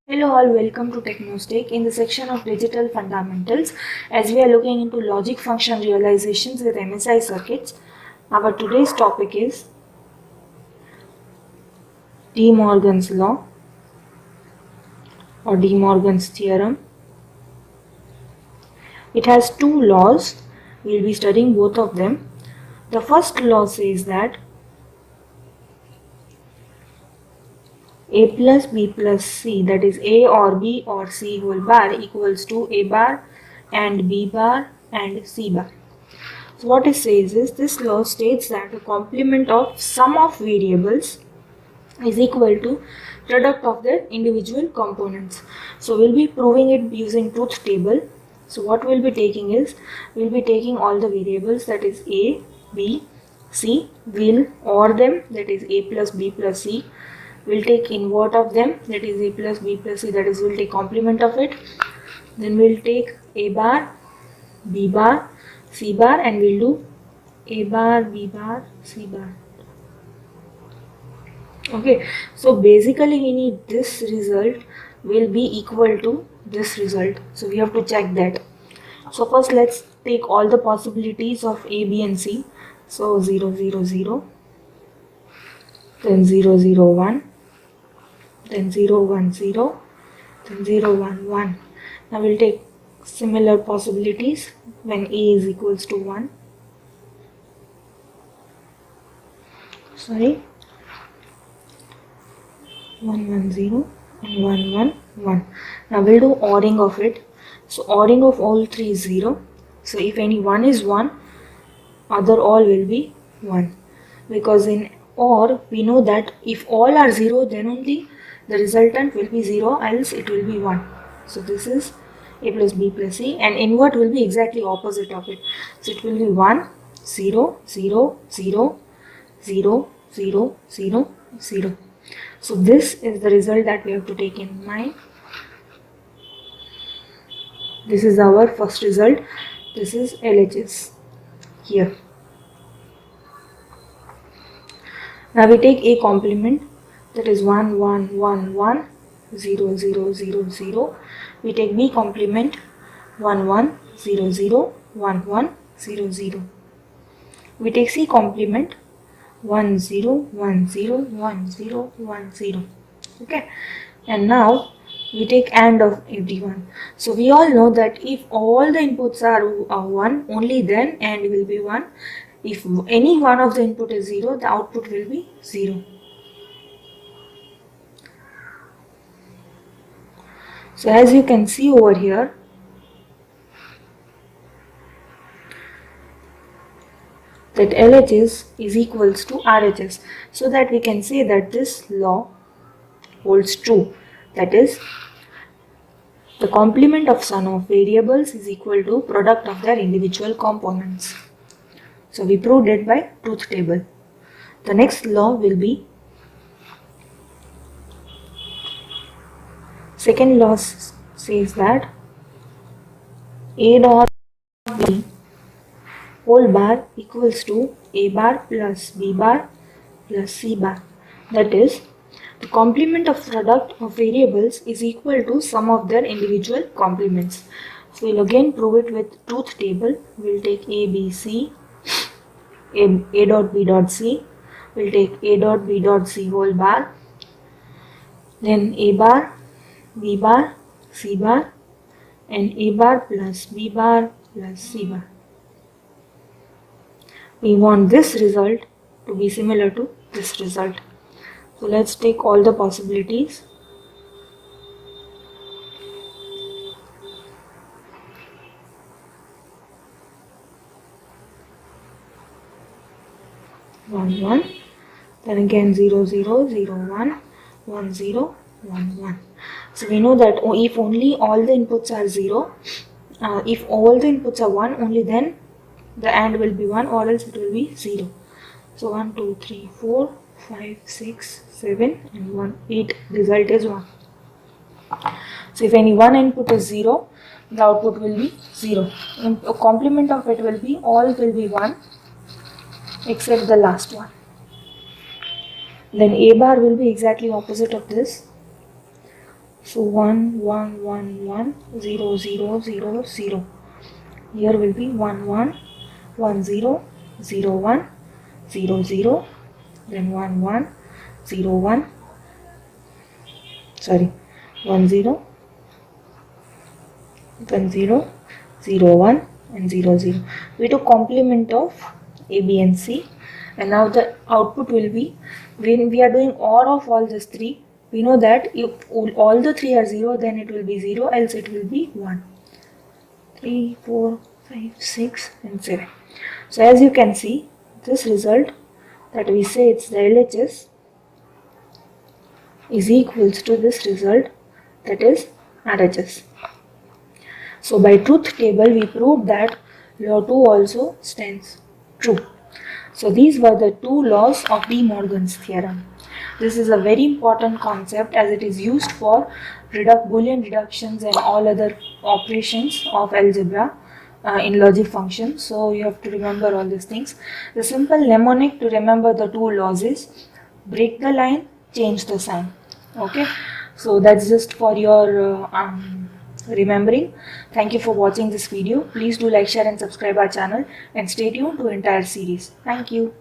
Hello all, welcome to TechnoStack. In the section of Digital Fundamentals, as we are looking into logic function realizations with MSI circuits, our today's topic is De Morgan's law or De Morgan's theorem. It has two laws. We'll be studying both of them. The first law says that A plus B plus C, that is A or B or C whole bar, equals to A bar and B bar and C bar. So what it says is, this law states that the complement of sum of variables is equal to product of their individual components. So we'll be proving it using truth table. So what we'll be taking is, we'll be taking all the variables, that is A, B, C, we'll OR them, that is A plus B plus C. We'll take invert of them, that is A plus B plus C, that is we'll take complement of it. Then we'll take A bar, B bar, C bar, and we'll do A bar, B bar, C bar. Okay, so basically we need this result will be equal to this result. So we have to check that. So first let's take all the possibilities of A, B and C. So 0, 0, 0, then 0, 0, 1, then 0, 1, 0, then 0, 1, 1. Now we'll take similar possibilities when A is equals to 1. Sorry. 1, 1, 0 and 1, 1, 1. Now we'll do ORing of it. So ORing of all three is 0. So if any one is 1, other all will be 1. Because in OR, we know that if all are 0, then only the resultant will be 0, else it will be 1. So this is A plus B plus C, and invert will be exactly opposite of it. So it will be 1, 0, 0, 0, 0, 0, 0, 0. So this is the result that we have to take in mind. This is our first result. This is LHS here. Now we take A complement, that is 1, 1, 1, 1, 0, 0, 0, 0. We take B complement, 1, 1, 0, 0, 1, 1, 0, 0. We take C complement, 1, 0, 1, 0, 1, 0, 1, 0. Okay, and now we take AND of everyone. So we all know that if all the inputs are 1, only then AND will be 1. If any one of the input is 0, the output will be 0. So as you can see over here, that LHS is equals to RHS, so that we can say that this law holds true. That is, the complement of sum of variables is equal to product of their individual components. So we proved it by truth table. The next law will be, second law says that A dot B whole bar equals to A bar plus B bar plus C bar. That is, the complement of product of variables is equal to sum of their individual complements. So we'll again prove it with truth table. We'll take A, B, C, A dot B dot C. We'll take A dot B dot C whole bar, then A bar, B bar, C bar, and A bar plus B bar plus C bar. We want this result to be similar to this result. So let's take all the possibilities. One, 1, then again 0, 0, 0, 1, 1, 0, 1, 1. So we know that if only all the inputs are 0, if all the inputs are 1, only then the AND will be 1, or else it will be 0. So 1, 2, 3, 4, 5, 6, 7 and 1, 8. Result is 1. So if any one input is 0, the output will be 0. And a complement of it will be, all will be 1 except the last one. Then A bar will be exactly opposite of this. So 1 1 1 1 0 0 0 0. Here will be 1 1 1 0 0 1 0 0, then 1 1 0 1, sorry, 1 0 1 0 0 1 and 0 0. We took complement of A, B and C, and now the output will be, when we are doing OR of all these three, we know that if all the three are 0, then it will be 0, else it will be 1. 3 4 5 6 and 7. So as you can see, this result that we say it's the LHS is equals to this result, that is RHS. So by truth table we proved that law 2 also stands true. So these were the two laws of De Morgan's theorem. This is a very important concept as it is used for Boolean reductions and all other operations of algebra in logic functions. So you have to remember all these things. The simple mnemonic to remember the two laws is break the line, change the sign. Okay, so that's just for your remembering. Thank you for watching this video. Please do like, share and subscribe our channel and stay tuned to entire series. Thank you.